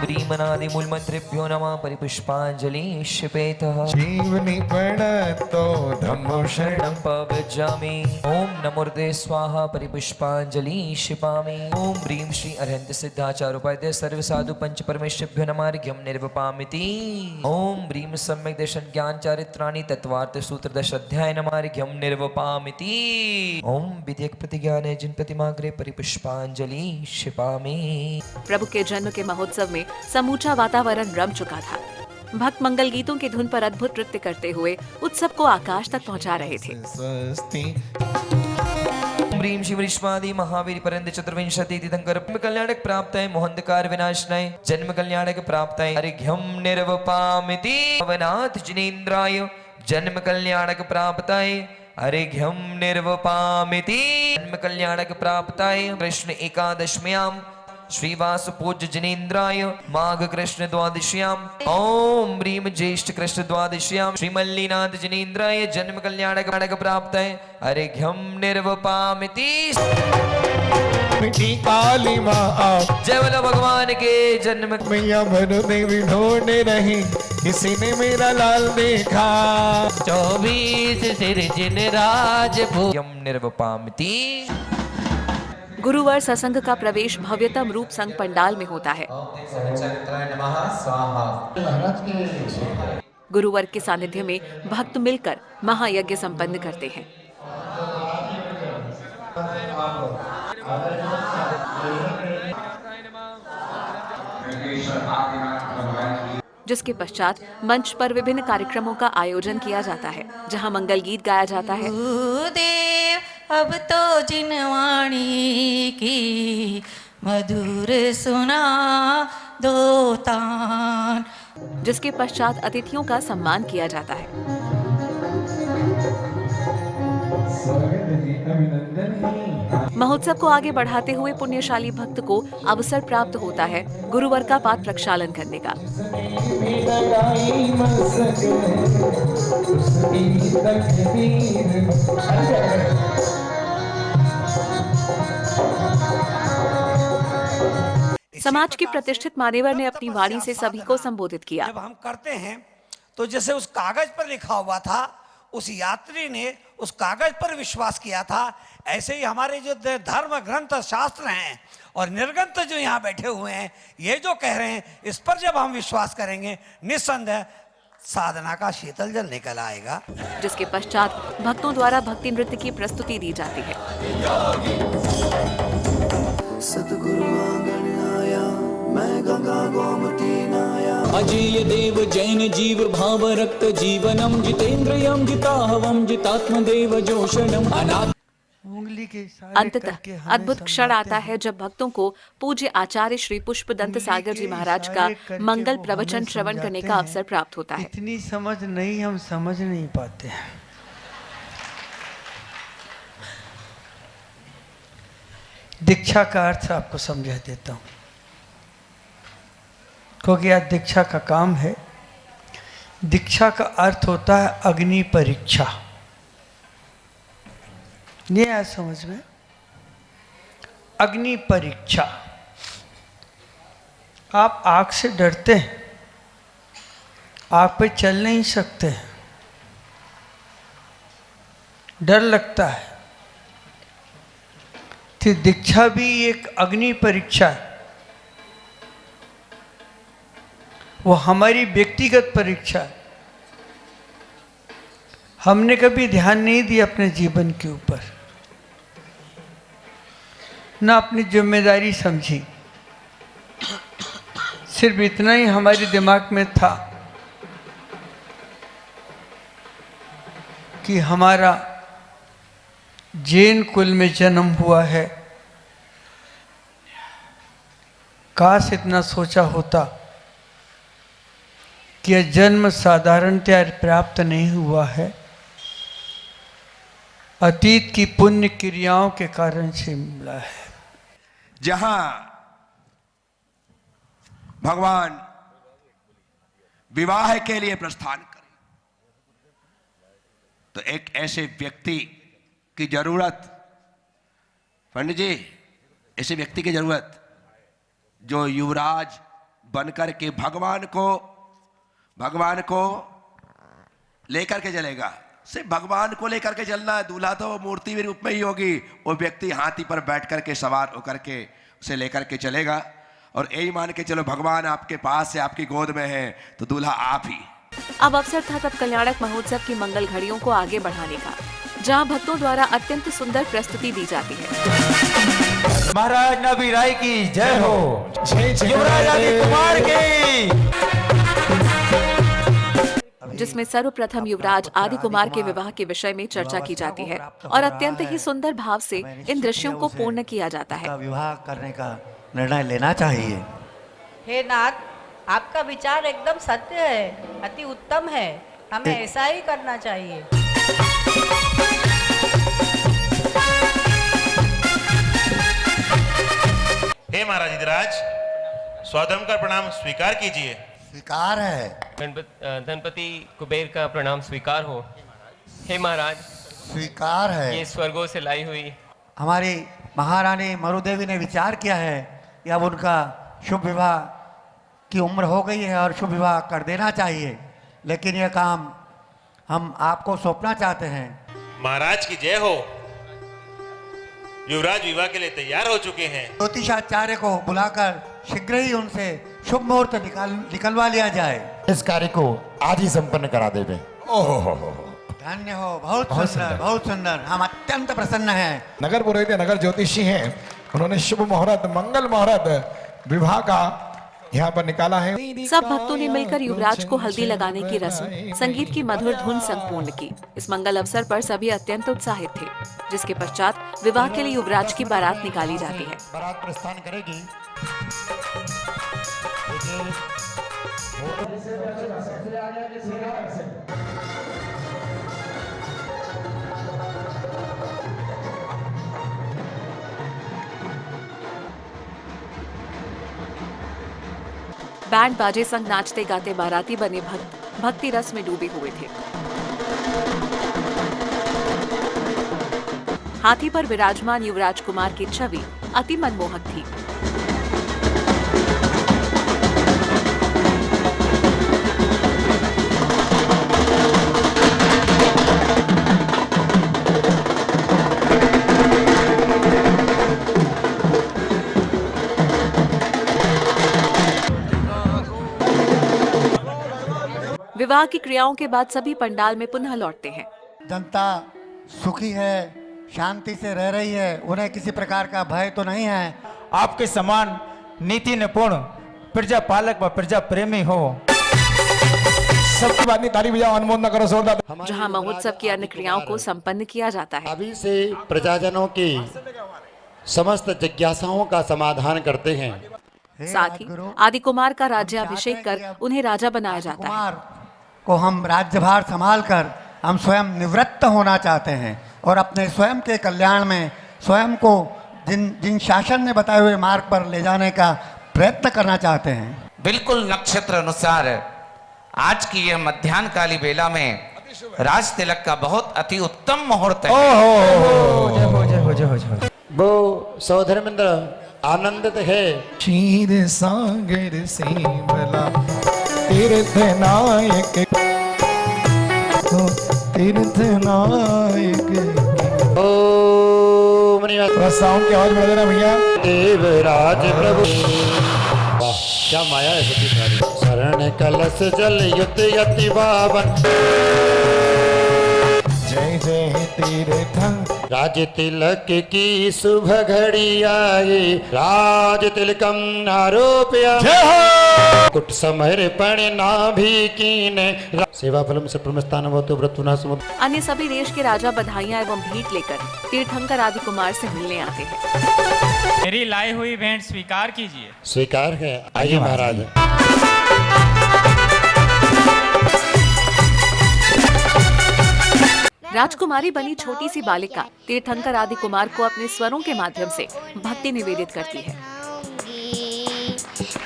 ह्रीमनादि मूलमन्त्रेभ्यो नमः परिपुष्पाञ्जलि क्षिपेतः जीवनी प्रणतो धम्मो शरणं पवजामि ओम नमोर्दे स्वाहा परिपुष्पाञ्जलि क्षिपामि ओम ह्रीं श्री अरहन्त सिद्धाचार्योपाध्याय सर्व साधु पंच परमेश्वभ्यो नमः अर्घ्यं निर्वपामिति ओम ह्रीं सम्यक् दर्शन ज्ञान चारित्राणि तत्वार्थ सूत्र दश अध्याय नमः अर्घ्यं निर्वपामिति ओम विधेयक प्रतिज्ञाने जिन प्रतिमाग्रे परिपुष्पाञ्जलि क्षिपामि। प्रभु के जन्म के महोत्सव में समूचा वातावरण रम चुका था। भक्त मंगल गीतों की धुन पर अद्भुत नृत्य करते हुए उत्सव को आकाश तक पहुंचा रहे थे। स्वस्ति ह्रीं शिव विश्वादि महावीर परंद चतुर्विंशति तीर्थंकर कल्याणक प्राप्ताय मोहंतकार विनाशनाय जन्म कल्याणक प्राप्ताय अर्घ्यं निर्वपामिति भवनाथ जिनेन्द्राय जन्म कल्याणक प्राप्ताय अर्घ्यं निर्वपामिति जन्म कल्याणक प्राप्ताय कृष्ण एकादश्म्यां श्रीवास पूज्य जिनेन्द्राय माघ कृष्ण द्वादश्याम ओम ह्रीं ज्येष्ठ कृष्ण द्वादश्याम श्रीमल्लीनाथ जिनेन्द्राय जन्म कल्याणक प्राप्ताय अर्घ्यं निर्वपामिति। मिठी काली माँ आप जय बोलो भगवान के जन्म मैया भर देवी ढूंढ रही किसी ने मेरा लाल देखा 24 सिर जिन राज भूयम निर्वपामिति। गुरुवार सत्संग का प्रवेश भव्यतम रूप संग पंडाल में होता है। गुरुवार के सानिध्य में भक्त मिलकर महायज्ञ संपन्न करते हैं, जिसके पश्चात मंच पर विभिन्न कार्यक्रमों का आयोजन किया जाता है, जहां मंगल गीत गाया जाता है। देव अब तो जिनवाणी की मधुर सुना दो तान, जिसके पश्चात अतिथियों का सम्मान किया जाता है। महोत्सव को आगे बढ़ाते हुए पुण्यशाली भक्त को अवसर प्राप्त होता है गुरुवार का पाठ प्रक्षालन करने का। समाज के प्रतिष्ठित मान्यवर ने अपनी वाणी से सभी को संबोधित किया। जब हम करते हैं तो जैसे उस कागज पर लिखा हुआ था, उस यात्री ने उस कागज पर विश्वास किया था, ऐसे ही हमारे जो धर्म ग्रंथ शास्त्र हैं और निर्ग्रंथ जो यहाँ बैठे हुए हैं, ये जो कह रहे हैं, इस पर जब हम विश्वास करेंगे निस्संदेह साधना का शीतल जल निकल आएगा। जिसके पश्चात भक्तों द्वारा भक्ति नृत्य की प्रस्तुति दी जाती है। अजेय देव जैन जीव भाव रक्त जीवनम जितेन्द्रियम जिताहवम जितात्मदेव जोषणम अनाथ। अंततः अद्भुत क्षण आता है जब भक्तों को पूज्य आचार्य श्री पुष्पदंत सागर जी महाराज का मंगल प्रवचन श्रवण करने का अवसर प्राप्त होता है। इतनी समझ नहीं, हम समझ नहीं पाते हैं। दीक्षा का अर्थ आपको समझा देता हूं, क्योंकि आज दीक्षा का काम है। दीक्षा का अर्थ होता है अग्नि परीक्षा। नहीं आया समझ में? अग्नि परीक्षा। आप आग से डरते हैं, आग पे चल नहीं सकते हैं, डर लगता है। तो दीक्षा भी एक अग्नि परीक्षा है। वो हमारी व्यक्तिगत परीक्षा है। हमने कभी ध्यान नहीं दिया अपने जीवन के ऊपर, ना अपनी जिम्मेदारी समझी। सिर्फ इतना ही हमारे दिमाग में था कि हमारा जैन कुल में जन्म हुआ है। काश इतना सोचा होता कि यह जन्म साधारणतया प्राप्त नहीं हुआ है, अतीत की पुण्य क्रियाओं के कारण से मिला है। जहां भगवान विवाह के लिए प्रस्थान करें तो एक ऐसे व्यक्ति की जरूरत, पंडित जी, ऐसे व्यक्ति की जरूरत जो युवराज बनकर के भगवान को लेकर के चलेगा। सिर्फ भगवान को लेकर के चलना है, दूल्हा तो मूर्ति के रूप में ही होगी। वो व्यक्ति हाथी पर बैठ करके सवार होकर के उसे लेकर के चलेगा। और यही मान के चलो भगवान आपके पास है, आपकी गोद में है, तो दूल्हा आप ही। अब अवसर था तब कल्याणक महोत्सव की मंगल घड़ियों को आगे बढ़ाने का, जहां भक्तों द्वारा अत्यंत सुंदर प्रस्तुति दी जाती है। महाराज नबी राय की जय हो, युवराज आदि कुमार की। जिसमें सर्वप्रथम युवराज आदि कुमार के विवाह के विषय में चर्चा की जाती है और अत्यंत ही सुंदर भाव से इन दृश्यों को पूर्ण किया जाता है। विवाह करने का निर्णय लेना चाहिए। हे नाथ, आपका विचार एकदम सत्य है, अति उत्तम है, हमें ऐसा ही करना चाहिए। हे महाराज धीराज, स्वधर्म का प्रणाम स्वीकार कीजिए। स्वीकार है। धनपति कुबेर का प्रणाम स्वीकार हो। हे महाराज, स्वीकार है। ये स्वर्गों से लाई हुई हमारी महारानी मरुदेवी ने विचार किया है कि अब उनका शुभ विवाह की उम्र हो गई है और शुभ विवाह कर देना चाहिए, लेकिन यह काम हम आपको सौंपना चाहते हैं। महाराज की जय हो। युवराज विवाह के लिए तैयार हो चुके हैं। ज्योतिषाचार्य को बुलाकर शीघ्र ही उनसे शुभ मुहूर्त निकलवा लिया जाए। इस कार्य को आज ही संपन्न करा देवे। ओहो, धन्य हो, बहुत सुंदर, बहुत सुंदर। हम अत्यंत प्रसन्न हैं। नगर पुरोहित नगर ज्योतिषी हैं, उन्होंने शुभ मुहूर्त, मंगल मुहूर्त विवाह का यहाँ पर निकाला है। सब भक्तों ने मिलकर युवराज को हल्दी लगाने की रस्म संगीत की मधुर धुन संपूर्ण की। इस मंगल अवसर पर सभी अत्यंत उत्साहित थे, जिसके पश्चात विवाह के लिए युवराज की बारात निकाली जाती है। बारात प्रस्थान करेगी। बैंड बाजे संग नाचते गाते बाराती बने भक्त भक्ति रस में डूबे हुए थे। हाथी पर विराजमान युवराज कुमार की छवि अति मनमोहक थी। विवाह की क्रियाओं के बाद सभी पंडाल में पुनः लौटते हैं। जनता सुखी है, शांति से रह रही है, उन्हें किसी प्रकार का भय तो नहीं है। आपके समान नीति निपुण प्रजा पालक व प्रजा प्रेमी हो। सबकी बात ताली बजाओ, अनुमोदन करो जोरदार। जहां महोत्सव की अन्य क्रियाओं को संपन्न किया जाता है। अभी से प्रजाजनों की समस्त जिज्ञासाओं का समाधान करते हैं। साथ ही आदि कुमार का राज्याभिषेक कर उन्हें राजा बनाया जाता है। को हम राज्यभार संभाल कर हम स्वयं निवृत्त होना चाहते हैं और अपने स्वयं के कल्याण में स्वयं को जिन शासन ने बताए हुए मार्ग पर ले जाने का प्रयत्न करना चाहते हैं। बिल्कुल नक्षत्र अनुसार आज की यह मध्याह्न काली बेला में राज तिलक का बहुत अति उत्तम मुहूर्त है। वो सौधर्मेंद्र आनंदित है। क्षीर सागर से भला तीर्थ नायक, तीर्थ नायक। साउंड की आवाज बढ़ा देना भैया। देवराज प्रभु, क्या माया है सती सारी। शरण कलश जल युत यति पावन। जय जय तीर्थ। राज तिलक की शुभ घड़ी आई, राज तिलकम आरोप्य कुट समर्पण नाभि कीने। सेवा फलम से प्रमस्थान होतो व्रतुना समुद्र। अन्य सभी देश के राजा बधाइयां एवं भेंट लेकर तीर्थंकर आदि कुमार से मिलने आते हैं। मेरी लाई हुई भेंट स्वीकार कीजिए। स्वीकार है। आइए महाराज। राजकुमारी बनी छोटी सी बालिका तीर्थंकर आदि कुमार को अपने स्वरों के माध्यम से भक्ति निवेदित करती है।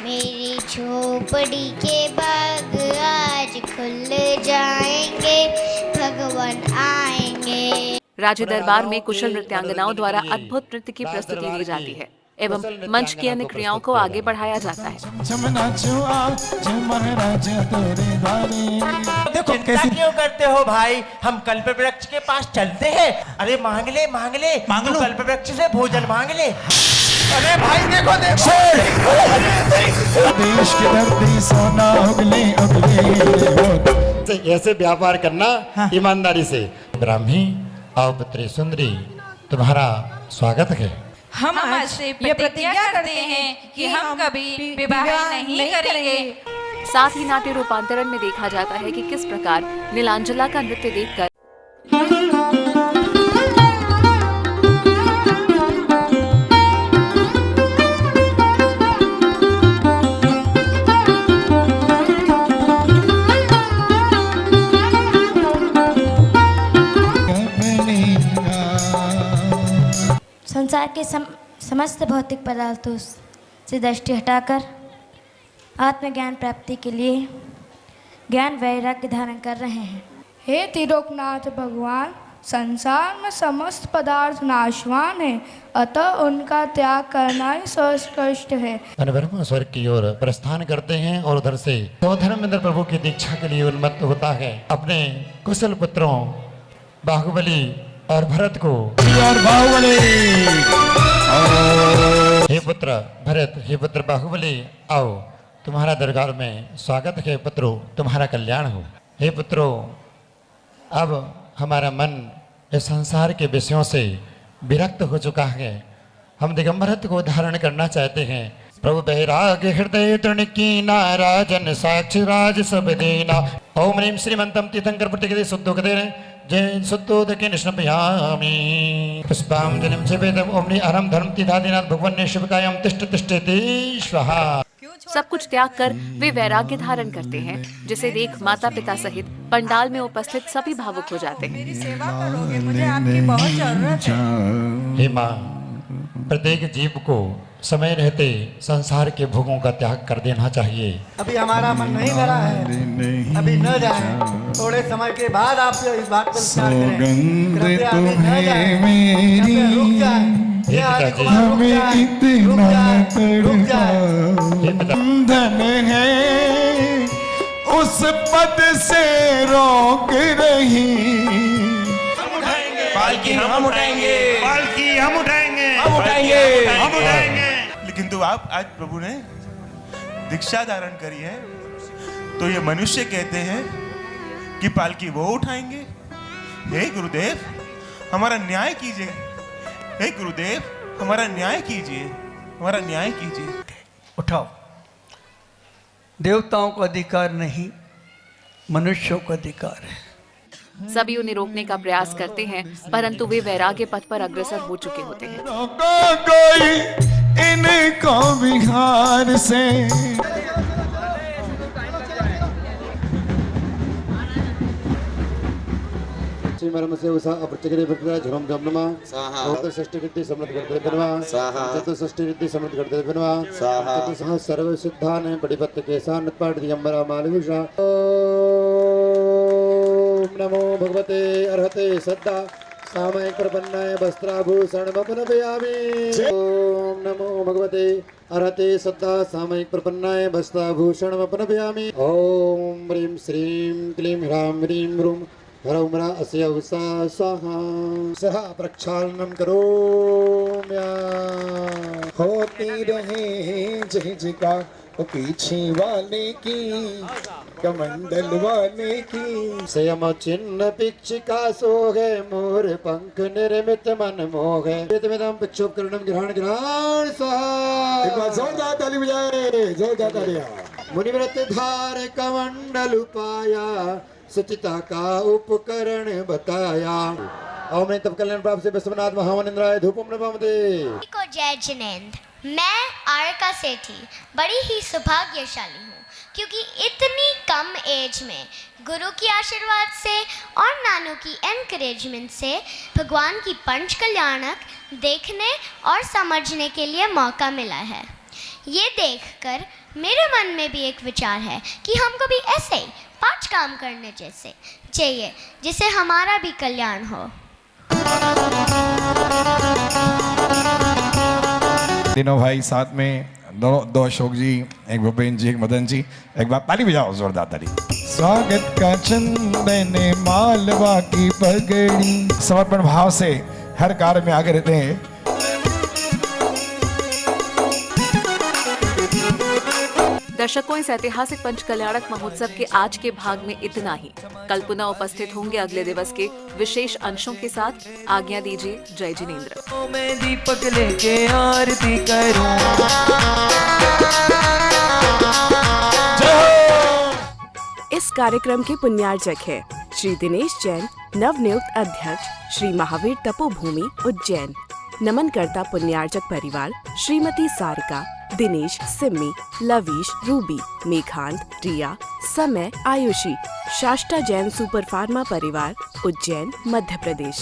मेरी झोपड़ी के बाग आज खुल जाएंगे, भगवान आएंगे। राज्य दरबार में कुशल नृत्यांगनाओं द्वारा अद्भुत नृत्य की प्रस्तुति दी जाती है। एवं मंच की अन्य क्रियाओं को आगे बढ़ाया जाता है। देखो चिंता क्यों करते हो भाई, हम कल्प वृक्ष के पास चलते हैं। अरे मांग ले तू कल्प वृक्ष से भोजन मांग ले। अरे भाई देखो देश की धरती सोना उगले ऐसे व्यापार करना ईमानदारी से। ब्राह्मी और पुत्री सुंदरी, तुम्हारा स्वागत है। हम आज से ये प्रतिज्ञा करते हैं कि हम कभी विवाह नहीं करेंगे। साथ ही नाट्य रूपांतरण में देखा जाता है कि किस प्रकार नीलांजला का नृत्य देखकर संसार के समस्त भौतिक पदार्थों से दृष्टि हटाकर आत्मज्ञान प्राप्ति के लिए ज्ञान वैराग्य धारण कर रहे हैं। हे त्रिलोकनाथ भगवान, संसार में समस्त पदार्थ नाशवान है, अतः उनका त्याग करना ही सर्वश्रेष्ठ है। ब्रह्म स्वर्ग की ओर प्रस्थान करते हैं और उधर से धर्मेंद्र प्रभु की दीक्षा के लिए उन्मत्त होता है। अपने कुशल पुत्रों बाहुबली और भरत को हे पुत्र भरत, हे पुत्र बाहुबली, आओ तुम्हारा दरबार में स्वागत है। पुत्रों तुम्हारा कल्याण हो। हे पुत्रों, अब हमारा मन इस संसार के विषयों से विरक्त हो चुका है। हम दिगंबरत्व को धारण करना चाहते हैं। प्रभु बैराग्य हृदय तृण की नाराजन साक्षी राज सब देना। ओम ह्रीं श्रीमंतम तीर्थंकर पुट्टिके शुद्धोदके जय शुद्धोदके निष्णपयामि पुष्पांजलिं सेवेदम् ओम नी अरम धर्म तीर्थादिनाथ भगवन्ने शिवकायं तिष्ठ तिष्ठति स्वाहा। सब कुछ त्याग कर वे वैराग्य धारण करते हैं, जिसे देख माता पिता सहित पंडाल में उपस्थित सभी भावुक हो जाते हैं। मेरी सेवा करोगे, मुझे आपकी बहुत जरूरत है। हे माँ, प्रत्येक जीव को समय रहते संसार के भोगों का त्याग कर देना चाहिए। अभी हमारा मन नहीं भरा है, अभी न जाए। थोड़े समय के बाद आप इस बात पर विचार करें। कृपया अभी न जाए, कृपया रुक जाए। बंधन है उस पद से रोक रही। पालकी हम उठाएंगे, पालकी हम उठाएंगे, हम उठाएंगे, हम उठाएंगे। लेकिन तो आप आज प्रभु ने दीक्षा धारण करी है, तो ये मनुष्य कहते हैं कि पालकी वो उठाएंगे। हे गुरुदेव, हमारा न्याय कीजिए। हे गुरुदेव, हमारा न्याय कीजिए, हमारा न्याय कीजिए। उठाओ। देवताओं को अधिकार नहीं, मनुष्यों को अधिकार है। सभी उन्हें रोकने का प्रयास करते हैं, परंतु वे वैराग्य पथ पर अग्रसर हो चुके होते हैं। कोई इनको बिहार से श्रीमरम से उषा अप्रचक्रे भक्तरा झरम गमनमा साहा षष्ठी रिद्धि समृद्ध करते बनवा साहा चतुष्षष्ठी रिद्धि समृद्ध करते बनवा साहा चतुसह सर्व सिद्धान पडिपत्त केसान पाठ दिगंबरा मालविषा। ओम नमो भगवते अर्हते सद्दा सामयिक प्रपन्नाय वस्त्राभूषण मपनपयामि। ओम नमो भगवते अर्हते सद्दा सामयिक प्रपन्नाय वस्त्राभूषण मपनपयामि। ओम ह्रीं श्रीं क्लीं ह्रां ह्रीं ह्रूं हरौमरा अस्य उषा स्वाहा। सह प्रक्षालनम करोम्या। होती रहे झिझका पीछे वाले की, कमंडल वाले की। संयम चिन्ह पिक्षिका सोहे मोर पंख निर्मित मन मोहे। वेदमिदं पिक्षोपकरणं ग्रहण ग्रहण स्वाहा। जोरदार ताली बजाए, जोरदार तालियां। मुनिव्रत धार कमंडल उपाया, सुचिता का उपकरण बताया। ओम तब कल्याण प्राप्त से विश्वनाथ महामनिंद्राय धूपम नमः। को जय जिनेंद्र। मैं आरका सेठी बड़ी ही सौभाग्यशाली हूँ, क्योंकि इतनी कम एज में गुरु की आशीर्वाद से और नानू की एनकरेजमेंट से भगवान की पंच कल्याणक देखने और समझने के लिए मौका मिला है। ये देखकर मेरे मन में भी एक विचार है कि हमको भी ऐसे ही 5 काम करने जैसे चाहिए, जिससे हमारा भी कल्याण हो। तीनों भाई साथ में, दो अशोक जी, एक भूपेन जी, एक मदन जी। एक बार ताली बजाओ, जोरदार ताली। स्वागत का चंदन मालवा की पगड़ी, समर्पण भाव से हर कार्य में आगे रहते हैं। दर्शकों, इस ऐतिहासिक पंचकल्याणक महोत्सव के आज के भाग में इतना ही। कल पुनः उपस्थित होंगे अगले दिवस के विशेष अंशों के साथ। आज्ञा दीजिए। जय जिनेंद्र। मैं दीपक लेके आरती करूं। इस कार्यक्रम के पुण्यार्जक है श्री दिनेश जैन, नवनियुक्त अध्यक्ष श्री महावीर तपोभूमि उज्जैन। नमनकर्ता पुण्यार्जक परिवार श्रीमती सारिका, दिनेश, सिम्मी, लवीश, रूबी, मेघांत, रिया, समय, आयुषी, शाष्टा जैन सुपर फार्मा परिवार, उज्जैन, मध्य प्रदेश।